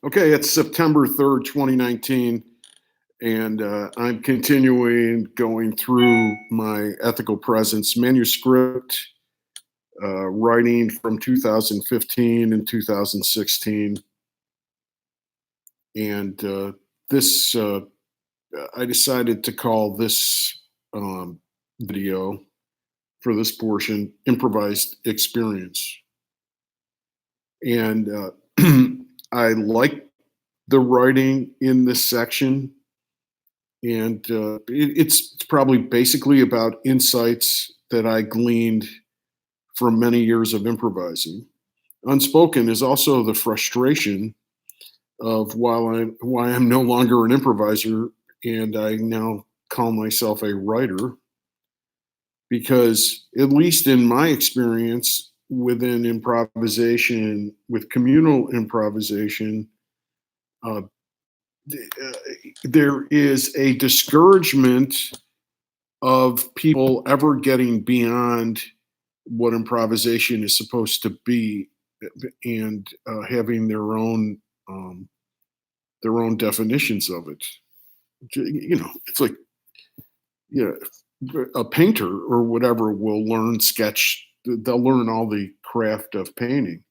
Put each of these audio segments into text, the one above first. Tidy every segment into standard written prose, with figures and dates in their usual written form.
Okay, it's September 3rd, 2019, and I'm continuing going through my ethical presence manuscript, writing from 2015 and 2016. And this, I decided to call this video for this portion Improvised Experience. And I like the writing in this section, and it's probably basically about insights that I gleaned from many years of improvising. Unspoken is also the frustration of why I'm no longer an improviser and I now call myself a writer, because at least in my experience within improvisation, with communal improvisation, uh, there is a discouragement of people ever getting beyond what improvisation is supposed to be, and having um, their own definitions of it. It's like, yeah, a painter or whatever will learn sketch. They'll learn all the craft of painting,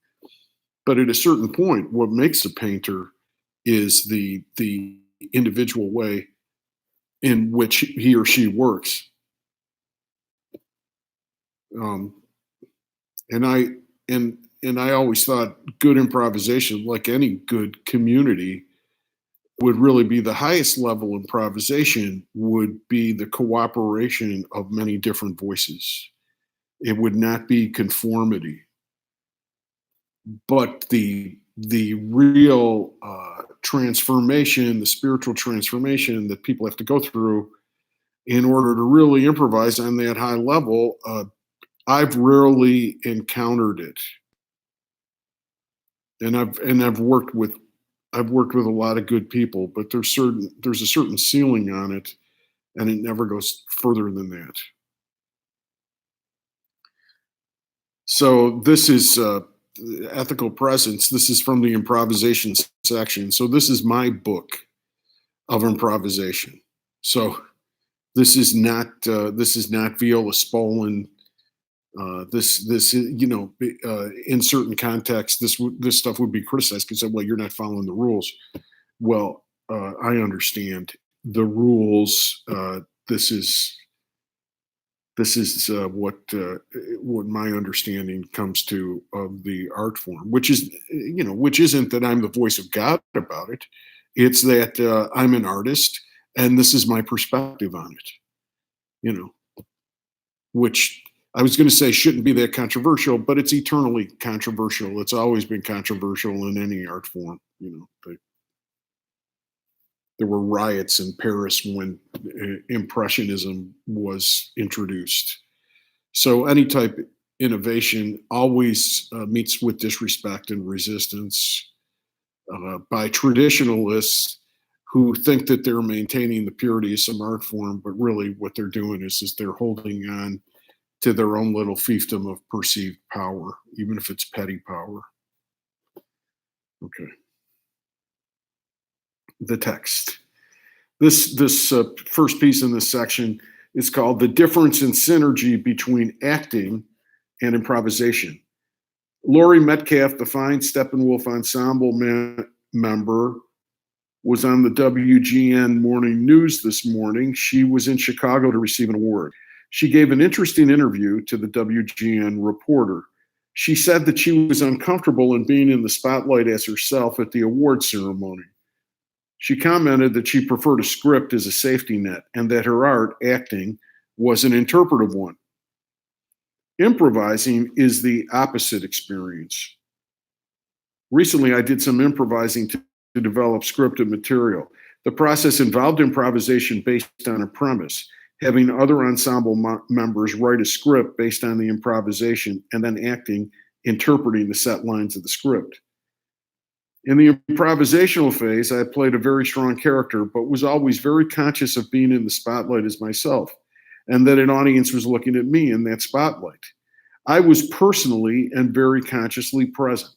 but at a certain point, what makes a painter is the individual way in which he or she works. Um, and I and I always thought good improvisation, like any good community, would really be the highest level improvisation would be the cooperation of many different voices. It would not be conformity, but the real transformation, the spiritual transformation that people have to go through in order to really improvise on that high level, I've rarely encountered it, and I've worked with a lot of good people, but there's a certain ceiling on it, and it never goes further than that. So this is ethical presence. This is from the improvisation section. So this is my book of improvisation. So this is not Viola Spolin. This is, in certain contexts, this stuff would be criticized because, well, you're not following the rules. Well, I understand the rules. This is what my understanding comes to of the art form, which is, which isn't that I'm the voice of God about it. It's that I'm an artist, and this is my perspective on it. You know, which I was going to say shouldn't be that controversial, but it's eternally controversial. It's always been controversial in any art form. There were riots in Paris when Impressionism was introduced. So any type of innovation always meets with disrespect and resistance by traditionalists who think that they're maintaining the purity of some art form, but really what they're doing is they're holding on to their own little fiefdom of perceived power, even if it's petty power. Okay. The text. This first piece in this section is called "The Difference in Synergy Between Acting and Improvisation." Laurie Metcalf, the fine Steppenwolf Ensemble member, was on the WGN Morning News this morning. She was in Chicago to receive an award. She gave an interesting interview to the WGN reporter. She said that she was uncomfortable in being in the spotlight as herself at the award ceremony. She commented that she preferred a script as a safety net and that her art, acting, was an interpretive one. Improvising is the opposite experience. Recently, I did some improvising to develop scripted material. The process involved improvisation based on a premise, having other ensemble members write a script based on the improvisation, and then acting, interpreting the set lines of the script. In the improvisational phase, I played a very strong character, but was always very conscious of being in the spotlight as myself, and that an audience was looking at me in that spotlight. I was personally and very consciously present.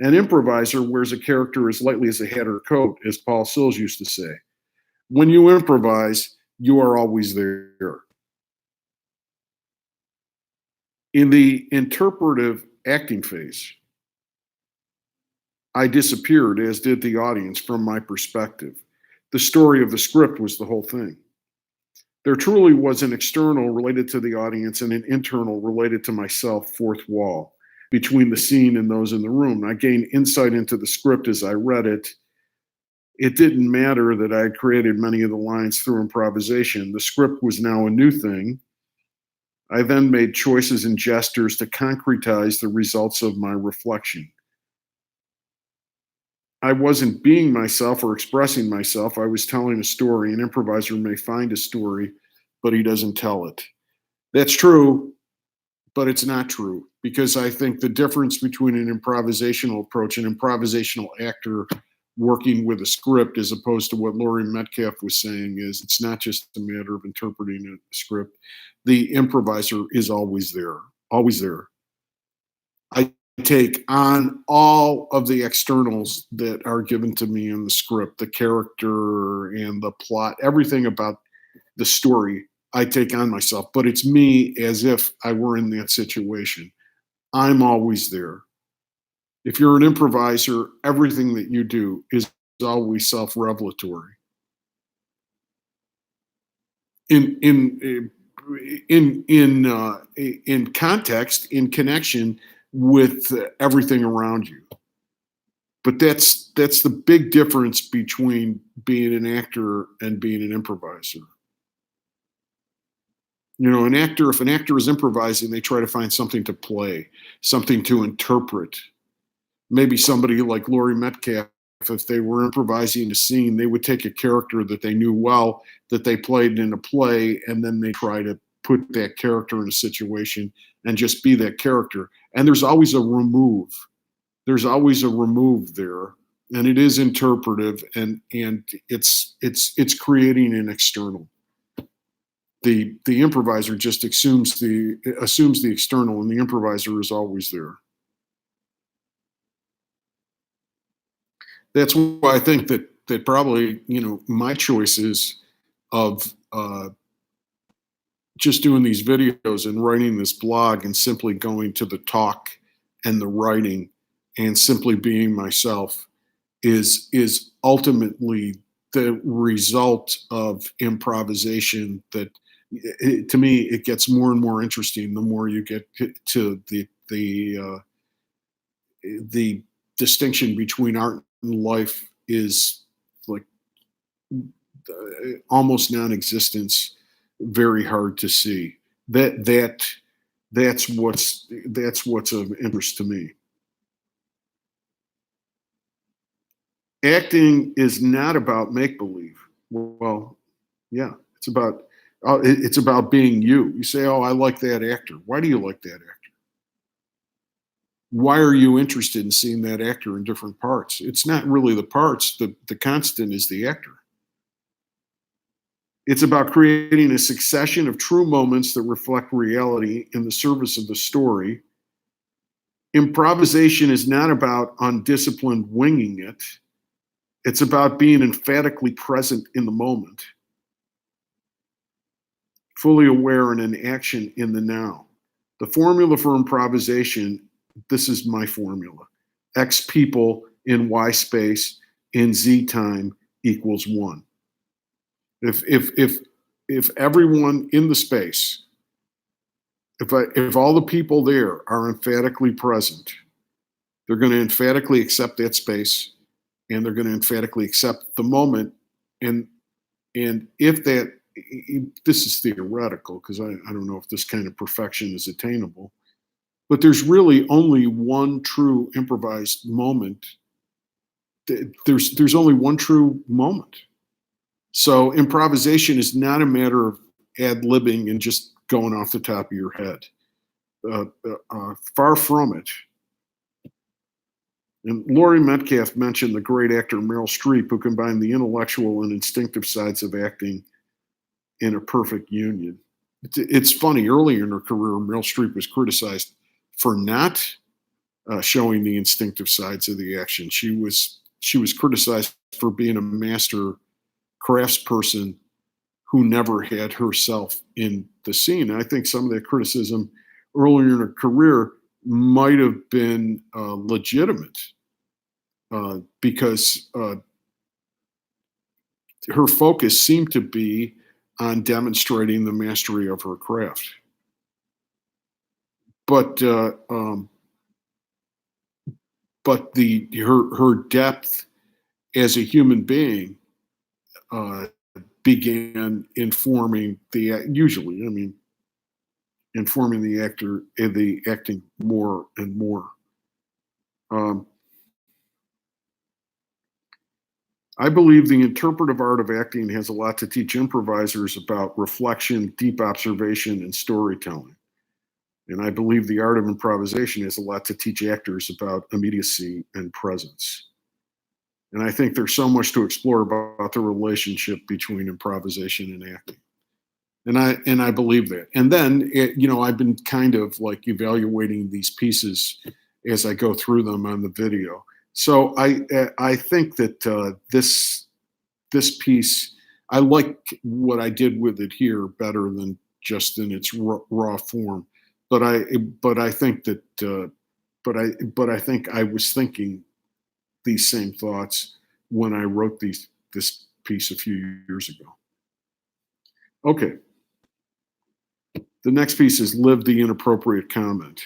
An improviser wears a character as lightly as a hat or coat, as Paul Sills used to say. When you improvise, you are always there. In the interpretive acting phase, I disappeared, as did the audience, from my perspective. The story of the script was the whole thing. There truly was an external related to the audience and an internal related to myself, fourth wall, between the scene and those in the room. I gained insight into the script as I read it. It didn't matter that I had created many of the lines through improvisation. The script was now a new thing. I then made choices and gestures to concretize the results of my reflection. I wasn't being myself or expressing myself. I was telling a story. An improviser may find a story, but he doesn't tell it. That's true, but it's not true, because I think the difference between an improvisational approach, an improvisational actor working with a script, as opposed to what Laurie Metcalf was saying, is it's not just a matter of interpreting a script. The improviser is always there, always there. I take on all of the externals that are given to me in the script, the character and the plot, everything about the story I take on myself, but it's me as if I were in that situation. I'm always there. If you're an improviser, everything that you do is always self-revelatory. In in context, in connection with everything around you. But that's the big difference between being an actor and being an improviser. You know, if an actor is improvising, they try to find something to play, something to interpret. Maybe somebody like Laurie Metcalf, if they were improvising a scene, they would take a character that they knew well, that they played in a play, and then they try to put that character in a situation and just be that character. And there's always a remove. There's always a remove there, and it is interpretive, and it's creating an external. The improviser just assumes the external, and the improviser is always there. That's why I think that probably, my choices of just doing these videos and writing this blog and simply going to the talk and the writing and simply being myself is ultimately the result of improvisation. That to me, it gets more and more interesting the more you get to the distinction between art and life is like almost non-existence, very hard to see. That's what's of interest to me. Acting is not about make believe. Well, yeah, it's about being you. You say, "Oh, I like that actor." Why do you like that actor? Why are you interested in seeing that actor in different parts? It's not really the parts. The constant is the actor. It's about creating a succession of true moments that reflect reality in the service of the story. Improvisation is not about undisciplined winging it. It's about being emphatically present in the moment, fully aware and in action in the now. The formula for improvisation, this is my formula. X people in Y space in Z time equals 1. If everyone in the space, if all the people there are emphatically present, they're going to emphatically accept that space, and they're going to emphatically accept the moment. And if that, this is theoretical, because I don't know if this kind of perfection is attainable, but there's really only one true improvised moment. There's only one true moment. So improvisation is not a matter of ad-libbing and just going off the top of your head. Far from it. And Laurie Metcalf mentioned the great actor Meryl Streep, who combined the intellectual and instinctive sides of acting in a perfect union. It's funny, early in her career, Meryl Streep was criticized for not showing the instinctive sides of the action. She was criticized for being a master craftsperson who never had herself in the scene. And I think some of that criticism earlier in her career might have been legitimate because her focus seemed to be on demonstrating the mastery of her craft. But her depth as a human being uh, began informing informing the actor and the acting more and more. Um, I believe the interpretive art of acting has a lot to teach improvisers about reflection, deep observation, and storytelling. And I believe the art of improvisation has a lot to teach actors about immediacy and presence. And I think there's so much to explore about the relationship between improvisation and acting. And I believe that. And then I've been kind of like evaluating these pieces as I go through them on the video. So I think that this piece, I like what I did with it here better than just in its raw form. But I think that but I think I was thinking these same thoughts when I wrote this piece a few years ago. Okay, the next piece is live the inappropriate comment.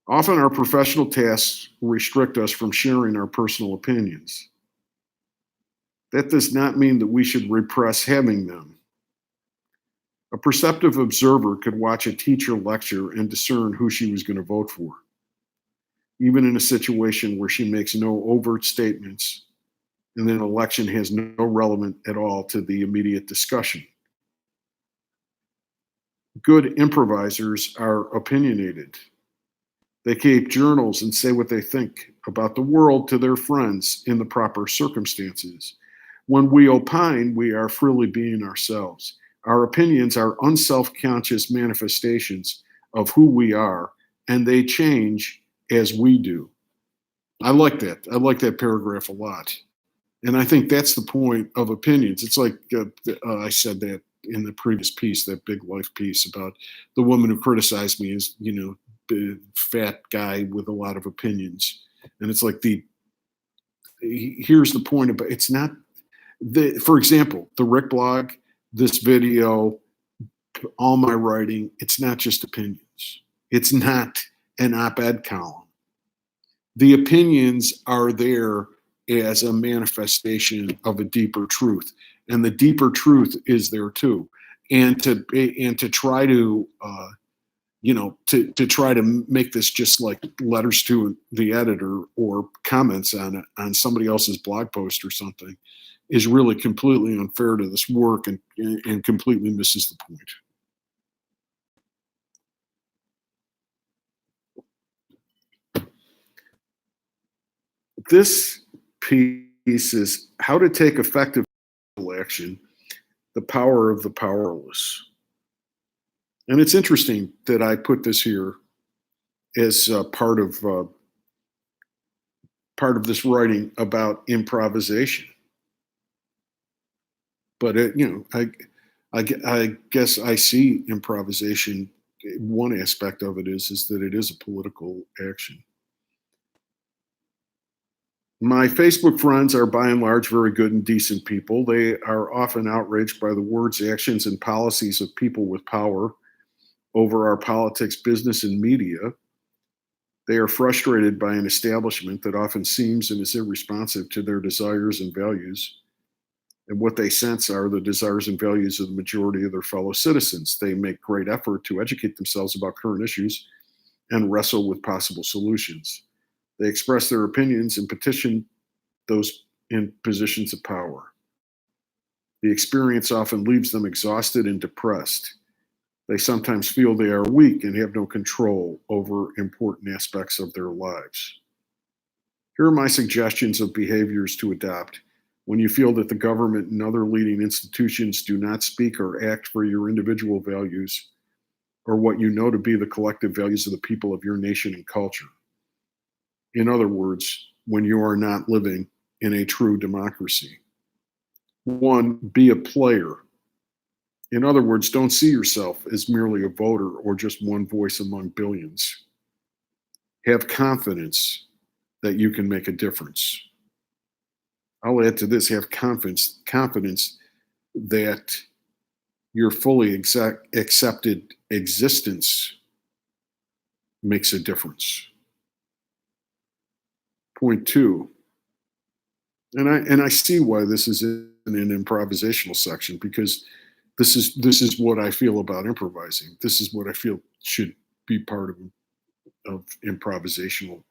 Often our professional tasks restrict us from sharing our personal opinions. That does not mean that we should repress having them. A perceptive observer could watch a teacher lecture and discern who she was going to vote for, even in a situation where she makes no overt statements and an election has no relevance at all to the immediate discussion. Good improvisers are opinionated. They keep journals and say what they think about the world to their friends in the proper circumstances. When we opine, we are freely being ourselves. Our opinions are unself-conscious manifestations of who we are, and they change as we do. I like that. I like that paragraph a lot. And I think that's the point of opinions. It's like I said that in the previous piece, that big life piece about the woman who criticized me as, fat guy with a lot of opinions. And it's like here's the point about it's not for example, the Rick blog, this video, all my writing, it's not just opinions. It's not an op-ed column. The opinions are there as a manifestation of a deeper truth, and the deeper truth is there too. And to try to to try to make this just like letters to the editor or comments on somebody else's blog post or something is really completely unfair to this work and completely misses the point. This piece is how to take effective action, the power of the powerless. And it's interesting that I put this here as part of this writing about improvisation. But I guess I see improvisation. One aspect of it is that it is a political action. My Facebook friends are by and large very good and decent people. They are often outraged by the words, actions, and policies of people with power over our politics, business, and media. They are frustrated by an establishment that often seems and is irresponsive to their desires and values. And what they sense are the desires and values of the majority of their fellow citizens. They make great effort to educate themselves about current issues and wrestle with possible solutions. They express their opinions and petition those in positions of power. The experience often leaves them exhausted and depressed. They sometimes feel they are weak and have no control over important aspects of their lives. Here are my suggestions of behaviors to adopt when you feel that the government and other leading institutions do not speak or act for your individual values or what you know to be the collective values of the people of your nation and culture. In other words, when you are not living in a true democracy. One, be a player. In other words, don't see yourself as merely a voter or just one voice among billions. Have confidence that you can make a difference. I'll add to this, have confidence that your fully accepted existence makes a difference. Point two, and I see why this is in an improvisational section, because this is what I feel about improvising. This is what I feel should be part of improvisational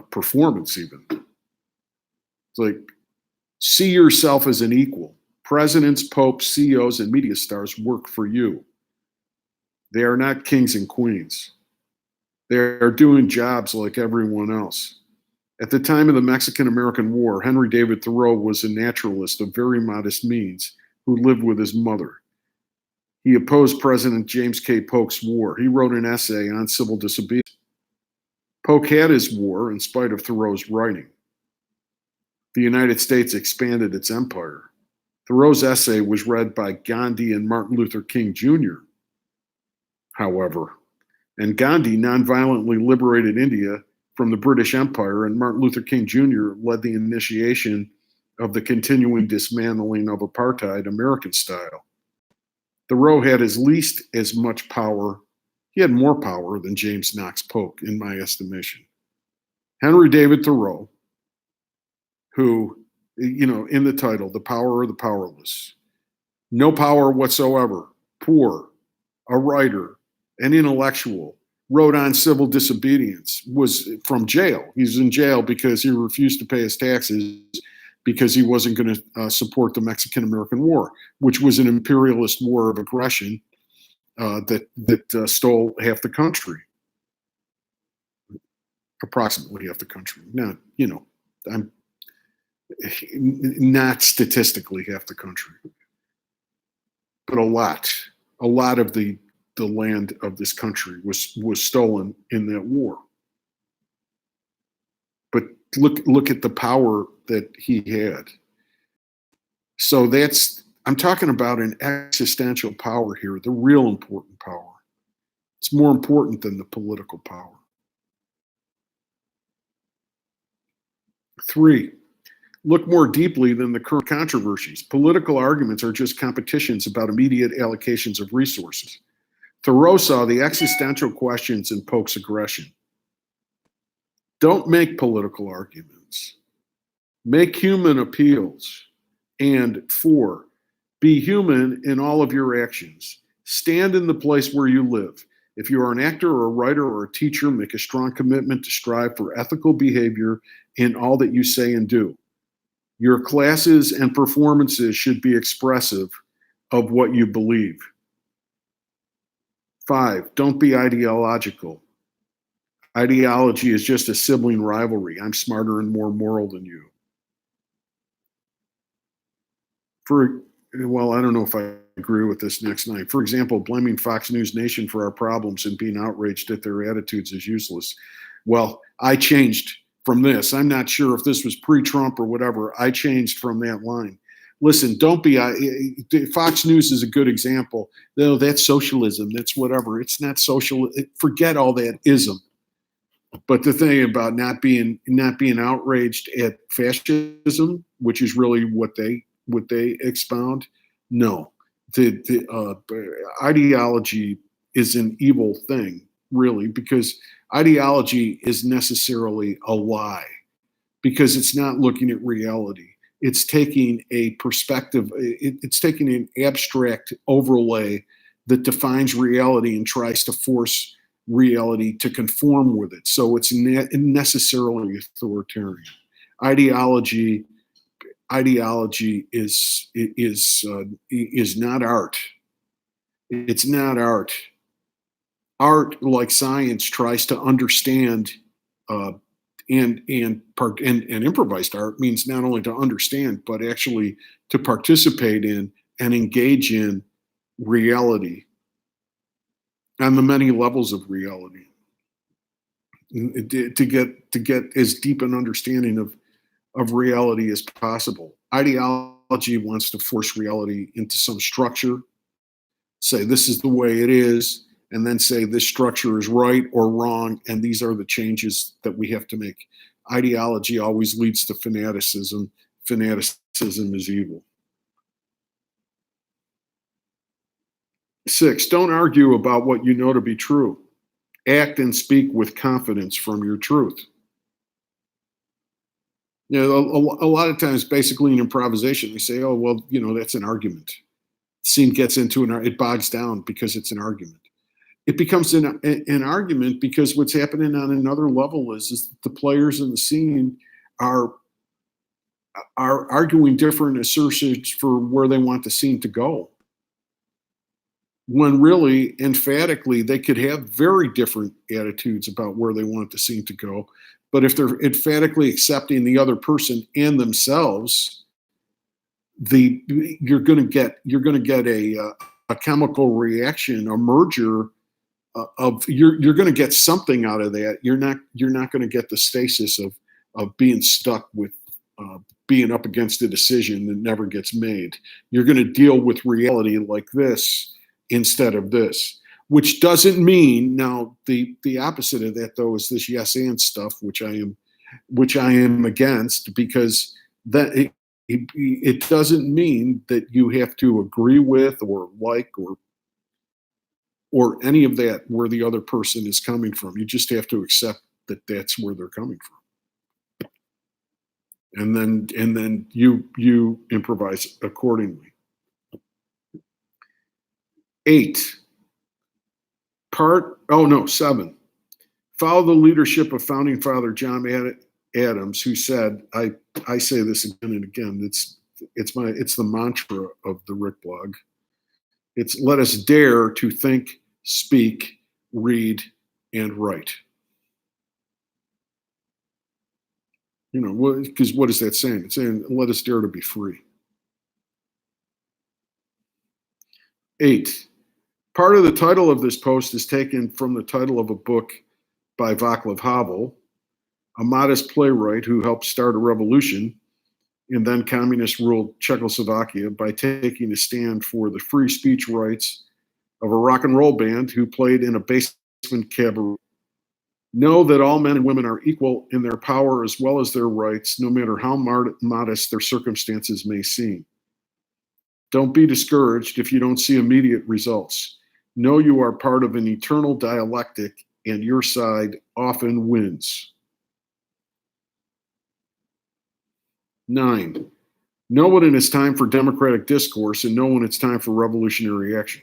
performance. Even it's like, see yourself as an equal. Presidents, popes, CEOs, and media stars work for you. They are not kings and queens. They are doing jobs like everyone else. At the time of the Mexican-American War, Henry David Thoreau was a naturalist of very modest means who lived with his mother. He opposed President James K. Polk's war. He wrote an essay on civil disobedience. Polk had his war in spite of Thoreau's writing. The United States expanded its empire. Thoreau's essay was read by Gandhi and Martin Luther King Jr., however, and Gandhi nonviolently liberated India from the British Empire, and Martin Luther King Jr. led the initiation of the continuing dismantling of apartheid American style. Thoreau had at least as much power, he had more power than James Knox Polk, in my estimation. Henry David Thoreau, who, in the title, The Power of the Powerless, no power whatsoever, poor, a writer, an intellectual, wrote on civil disobedience, was from jail. He was in jail because he refused to pay his taxes because he wasn't going to support the Mexican-American War, which was an imperialist war of aggression that stole half the country, approximately half the country. Now, I'm not statistically half the country, but a lot of the land of this country was stolen in that war. But look at the power that he had. So I'm talking about an existential power here, the real important power. It's more important than the political power. 3, look more deeply than the current controversies. Political arguments are just competitions about immediate allocations of resources. Thoreau saw the existential questions in Polk's aggression. Don't make political arguments. Make human appeals. And 4, be human in all of your actions. Stand in the place where you live. If you are an actor or a writer or a teacher, make a strong commitment to strive for ethical behavior in all that you say and do. Your classes and performances should be expressive of what you believe. 5, don't be ideological. Ideology is just a sibling rivalry. I'm smarter and more moral than you. I don't know if I agree with this next 9. For example, blaming Fox News Nation for our problems and being outraged at their attitudes is useless. Well, I changed from this. I'm not sure if this was pre-Trump or whatever. I changed from that line. Listen, don't be, Fox News is a good example. No, that's socialism. That's whatever. It's not social. Forget all that ism. But the thing about not being outraged at fascism, which is really what they expound, no. The ideology is an evil thing, really, because ideology is necessarily a lie, because it's not looking at reality. It's taking a perspective, it's taking an abstract overlay that defines reality and tries to force reality to conform with it. So it's necessarily authoritarian. Ideology is not art. It's not art. Art, like science, tries to understand, and improvised art means not only to understand, but actually to participate in and engage in reality on the many levels of reality. to get as deep an understanding of reality as possible. Ideology wants to force reality into some structure, say this is the way it is, and then say this structure is right or wrong, and these are the changes that we have to make. Ideology always leads to fanaticism. Fanaticism is evil. 6, don't argue about what you know to be true. Act and speak with confidence from your truth. A lot of times, basically in improvisation, they say, "Oh, well, that's an argument." Scene gets into it bogs down because it's an argument. It becomes an argument because what's happening on another level is the players in the scene are arguing different assertions for where they want the scene to go. When really, emphatically, they could have very different attitudes about where they want the scene to go. But if they're emphatically accepting the other person and themselves, you're going to get a chemical reaction, a merger of you're going to get something out of that. You're not going to get the stasis of being stuck with being up against a decision that never gets made. You're going to deal with reality like this instead of this, which doesn't mean now the opposite of that though is this yes and stuff, which I am against, because that it doesn't mean that you have to agree with or like or any of that where the other person is coming from. You just have to accept that that's where they're coming from, and then you improvise accordingly. 7. Follow the leadership of founding father John Adams, who said, I say this again and again, it's the mantra of the Rick blog. It's let us dare to think, speak, read, and write. Because what is that saying? It's saying let us dare to be free. 8. Part of the title of this post is taken from the title of a book by Václav Havel, a modest playwright who helped start a revolution and then communist ruled Czechoslovakia by taking a stand for the free speech rights of a rock and roll band who played in a basement cabaret. Know that all men and women are equal in their power as well as their rights, no matter how modest their circumstances may seem. Don't be discouraged if you don't see immediate results. Know you are part of an eternal dialectic, and your side often wins. 9. Know when it is time for democratic discourse and know when it's time for revolutionary action.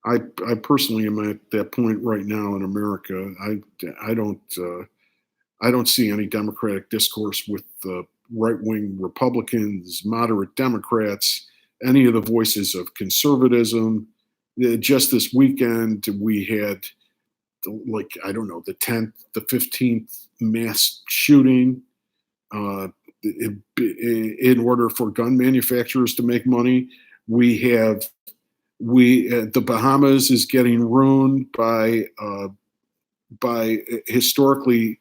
I personally am at that point right now in America. I don't see any democratic discourse with right-wing Republicans, moderate Democrats, any of the voices of conservatism. Just this weekend, we had, the 10th, the 15th mass shooting. In order for gun manufacturers to make money, the Bahamas is getting ruined by historically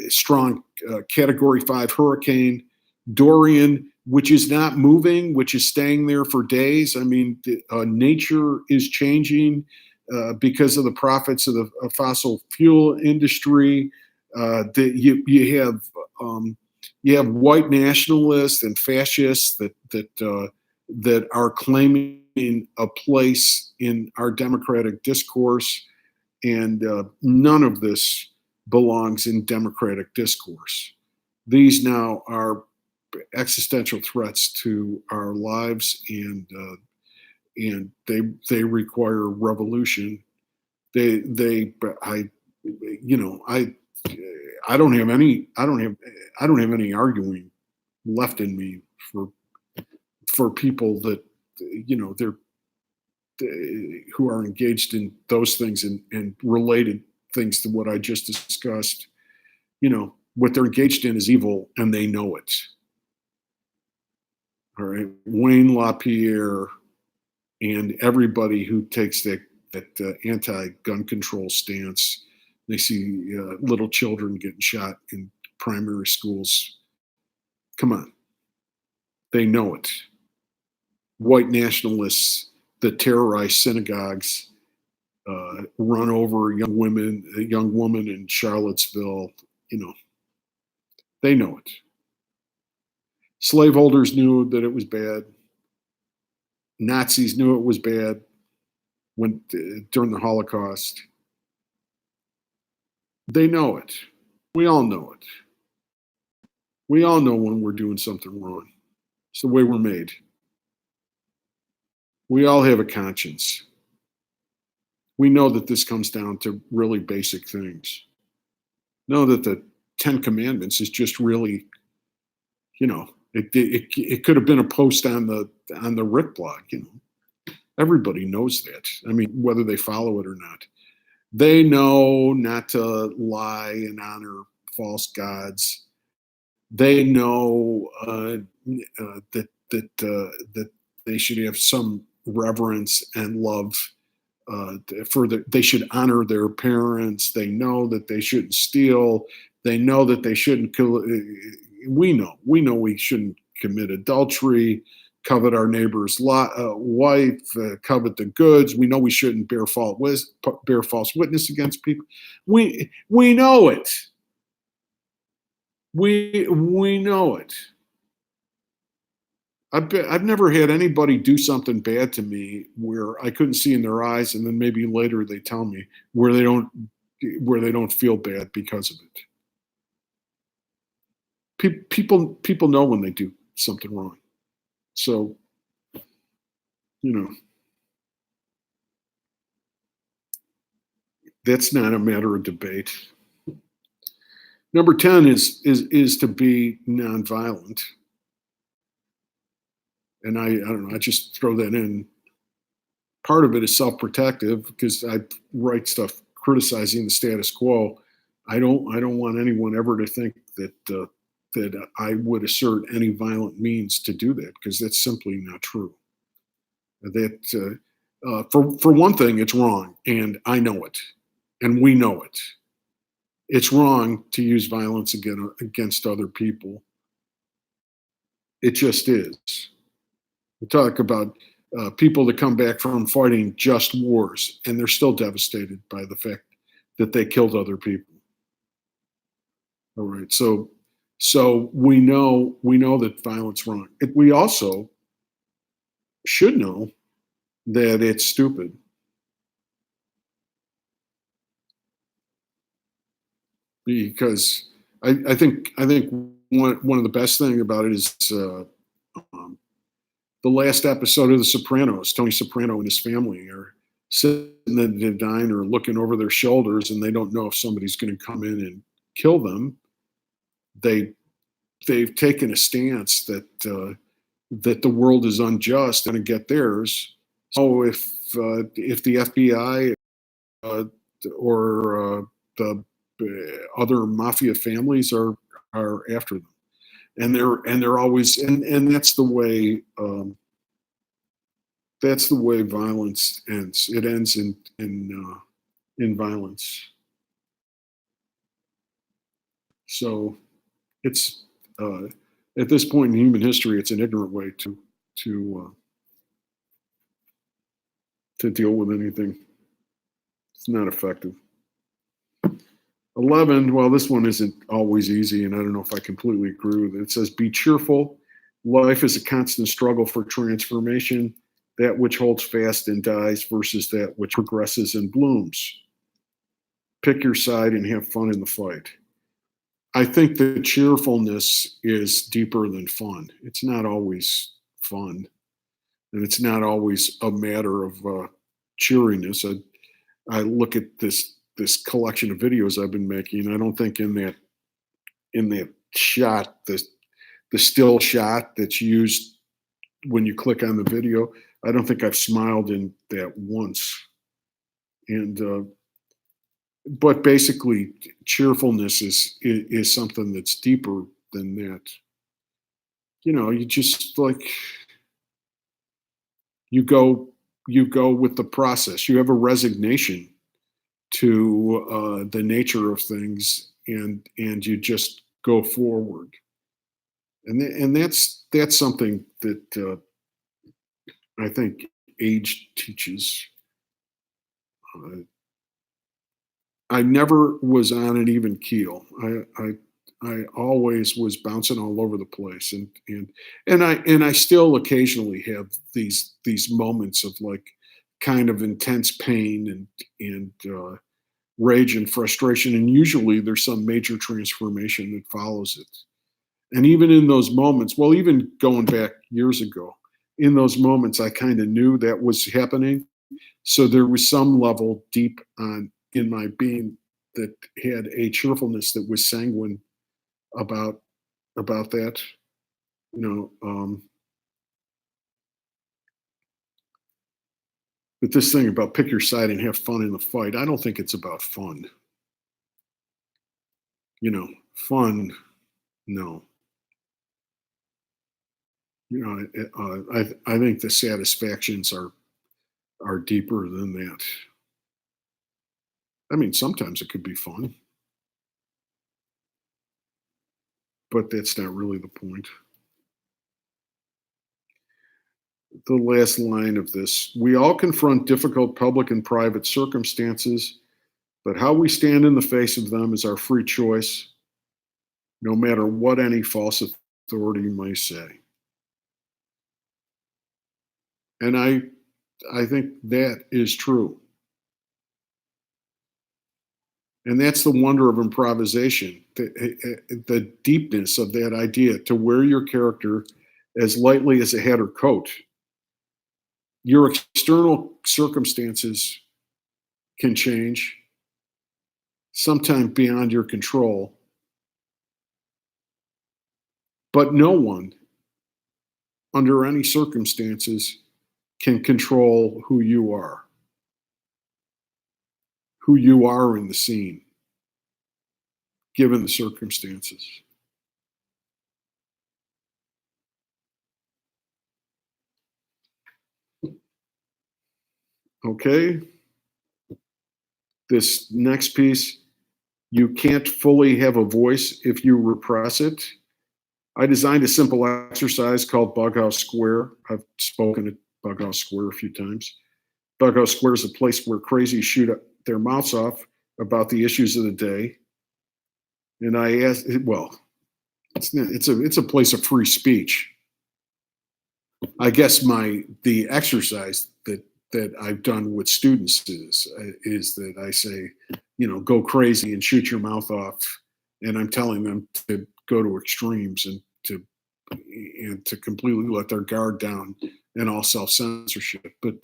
strong Category 5 hurricane. Dorian, which is not moving, which is staying there for days. I mean, nature is changing because of the profits of the fossil fuel industry. You have white nationalists and fascists that are claiming a place in our democratic discourse, and none of this belongs in democratic discourse. These now are existential threats to our lives, and they require revolution. I don't have any arguing left in me for people that who are engaged in those things and related things to what I just discussed. What they're engaged in is evil, and they know it. All right, Wayne LaPierre and everybody who takes that anti-gun control stance. They see little children getting shot in primary schools. Come on, they know it. White nationalists that terrorize synagogues, run over a young woman in Charlottesville. You know, they know it. Slaveholders knew that it was bad. Nazis knew it was bad during the Holocaust. They know it. We all know it. We all know when we're doing something wrong. It's the way we're made. We all have a conscience. We know that this comes down to really basic things. Know that the Ten Commandments is just really, it could have been a post on the Rick blog. Everybody knows that. I mean, whether they follow it or not, they know not to lie and honor false gods. They know that they should have some reverence and love they should honor their parents. They know that they shouldn't steal. They know that they shouldn't kill. We know we shouldn't commit adultery, covet our neighbor's wife, covet the goods. We know we shouldn't bear false witness against people. We know it. We know it. I've never had anybody do something bad to me where I couldn't see in their eyes, and then maybe later they tell me where they don't feel bad because of it. People know when they do something wrong, so that's not a matter of debate. Number 10 is to be nonviolent. And I don't know, I just throw that in. Part of it is self-protective because I write stuff criticizing the status quo. I don't want anyone ever to think that I would assert any violent means to do that, because that's simply not true. That for one thing, it's wrong, and I know it, and we know it. It's wrong to use violence against other people. It just is. We talk about people that come back from fighting just wars, and they're still devastated by the fact that they killed other people. All right, so we know that violence is wrong. We also should know that it's stupid. Because I think one of the best thing about it is the last episode of The Sopranos. Tony Soprano and his family are sitting in the diner looking over their shoulders, and they don't know if somebody's going to come in and kill them. They've taken a stance that the world is unjust and to get theirs. So if the FBI or the other mafia families are after them, and they're always, and that's the way violence ends. It ends in violence. So it's at this point in human history, it's an ignorant way to deal with anything. It's not effective. 11, well, this one isn't always easy, and I don't know if I completely agree with it. It says, be cheerful. Life is a constant struggle for transformation, that which holds fast and dies versus that which progresses and blooms. Pick your side and have fun in the fight. I think that cheerfulness is deeper than fun. It's not always fun, and it's not always a matter of cheeriness. I look at this collection of videos I've been making. I don't think in that shot, the still shot that's used when you click on the video, I don't think I've smiled in that once. And but basically, cheerfulness is something that's deeper than that. You just like, you go you go with the process. You have a resignation to the nature of things, and you just go forward. And that's something that I think age teaches. Uh, I never was on an even keel. I always was bouncing all over the place, and I still occasionally have these moments of like kind of intense pain and rage and frustration, and usually there's some major transformation that follows it. And even in those moments, well, even going back years ago, in those moments, I kind of knew that was happening. So there was some level deep on in my being that had a cheerfulness that was sanguine about that. You know, but this thing about pick your side and have fun in the fight, I don't think it's about fun. Fun, no. I think the satisfactions are deeper than that. I mean, sometimes it could be fun, but that's not really the point. The last line of this: we all confront difficult public and private circumstances, but how we stand in the face of them is our free choice, no matter what any false authority may say. And I think that is true. And that's the wonder of improvisation, the deepness of that idea to wear your character as lightly as a hat or coat. Your external circumstances can change, sometimes beyond your control, but no one, under any circumstances, can control who you are in the scene, given the circumstances. Okay? This next piece: you can't fully have a voice if you repress it. I designed a simple exercise called Bughouse Square. I've spoken at Bughouse Square a few times. Bughouse Square is a place where crazies shoot their mouths off about the issues of the day. And I asked, well, it's a place of free speech. I guess the exercise that I've done with students is that I say, go crazy and shoot your mouth off, and I'm telling them to go to extremes and to completely let their guard down and all self censorship. But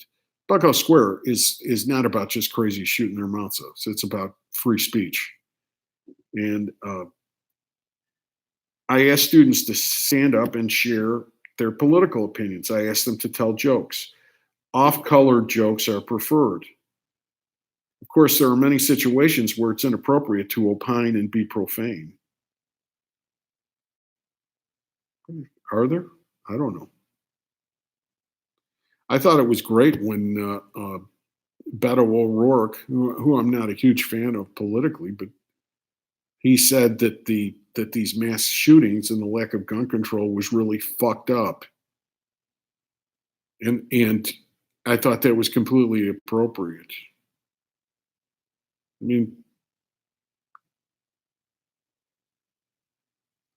Buckhouse Square is not about just crazy shooting their mouths off. It's about free speech. And I ask students to stand up and share their political opinions. I ask them to tell jokes. Off-color jokes are preferred. Of course, there are many situations where it's inappropriate to opine and be profane. Are there? I don't know. I thought it was great when Beto O'Rourke, who I'm not a huge fan of politically, but he said that these mass shootings and the lack of gun control was really fucked up, and I thought that was completely appropriate. I mean,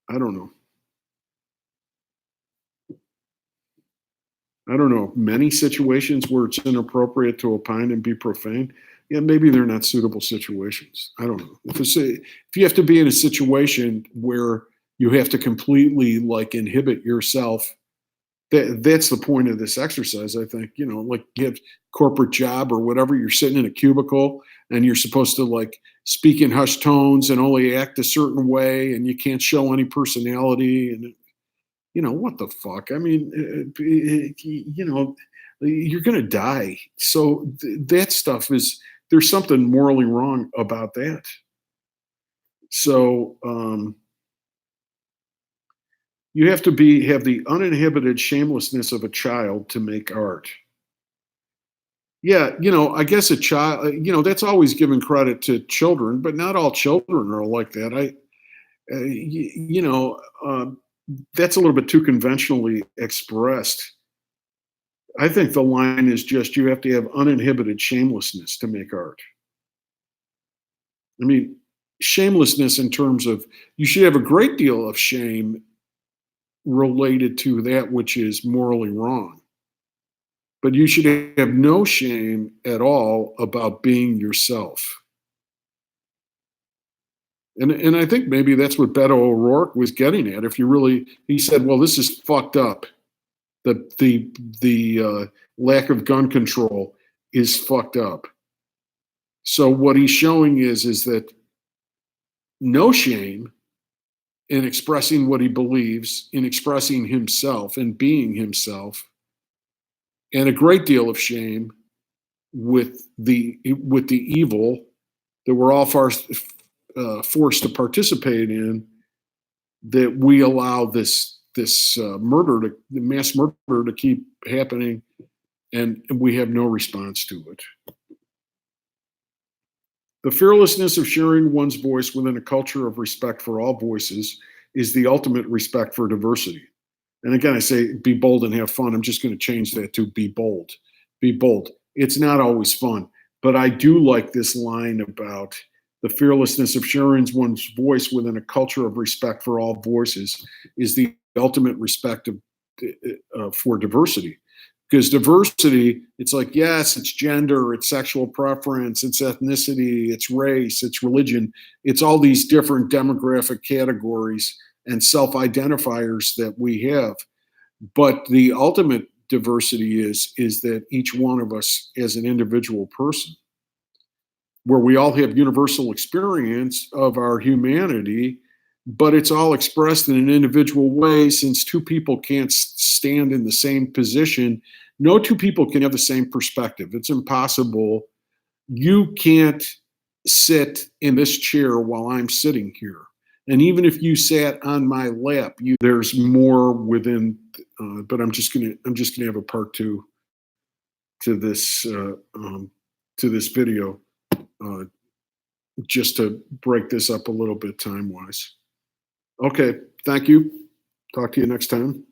I don't know. I don't know. Many situations where it's inappropriate to opine and be profane, yeah, maybe they're not suitable situations. I don't know. If you have to be in a situation where you have to completely like inhibit yourself, that's the point of this exercise. I think, like you have corporate job or whatever, you're sitting in a cubicle and you're supposed to like speak in hushed tones and only act a certain way, and you can't show any personality, and what the fuck? I mean, you're going to die. So that stuff there's something morally wrong about that. So you have to have the uninhibited shamelessness of a child to make art. Yeah, I guess a child, that's always giving credit to children, but not all children are like that. That's a little bit too conventionally expressed. I think the line is just you have to have uninhibited shamelessness to make art. I mean, shamelessness in terms of you should have a great deal of shame related to that which is morally wrong, but you should have no shame at all about being yourself. And I think maybe that's what Beto O'Rourke was getting at. If you really, he said, well, this is fucked up. The lack of gun control is fucked up. So what he's showing is that no shame in expressing what he believes, in expressing himself and being himself, and a great deal of shame with the evil that we're all forced to participate in, that we allow this mass murder to keep happening, and we have no response to it. The fearlessness of sharing one's voice within a culture of respect for all voices is the ultimate respect for diversity. And again, I say be bold and have fun. I'm just going to change that to be bold. Be bold. It's not always fun, but I do like this line about the fearlessness of sharing one's voice within a culture of respect for all voices is the ultimate respect for diversity. Because diversity, it's like, yes, it's gender, it's sexual preference, it's ethnicity, it's race, it's religion, it's all these different demographic categories and self-identifiers that we have. But the ultimate diversity is that each one of us as an individual person, where we all have universal experience of our humanity, but it's all expressed in an individual way. Since two people can't stand in the same position, no two people can have the same perspective. It's impossible. You can't sit in this chair while I'm sitting here. And even if you sat on my lap, there's more within. But I'm just gonna have a part two to this to this video, uh, just to break this up a little bit time wise. Okay, thank you. Talk to you next time.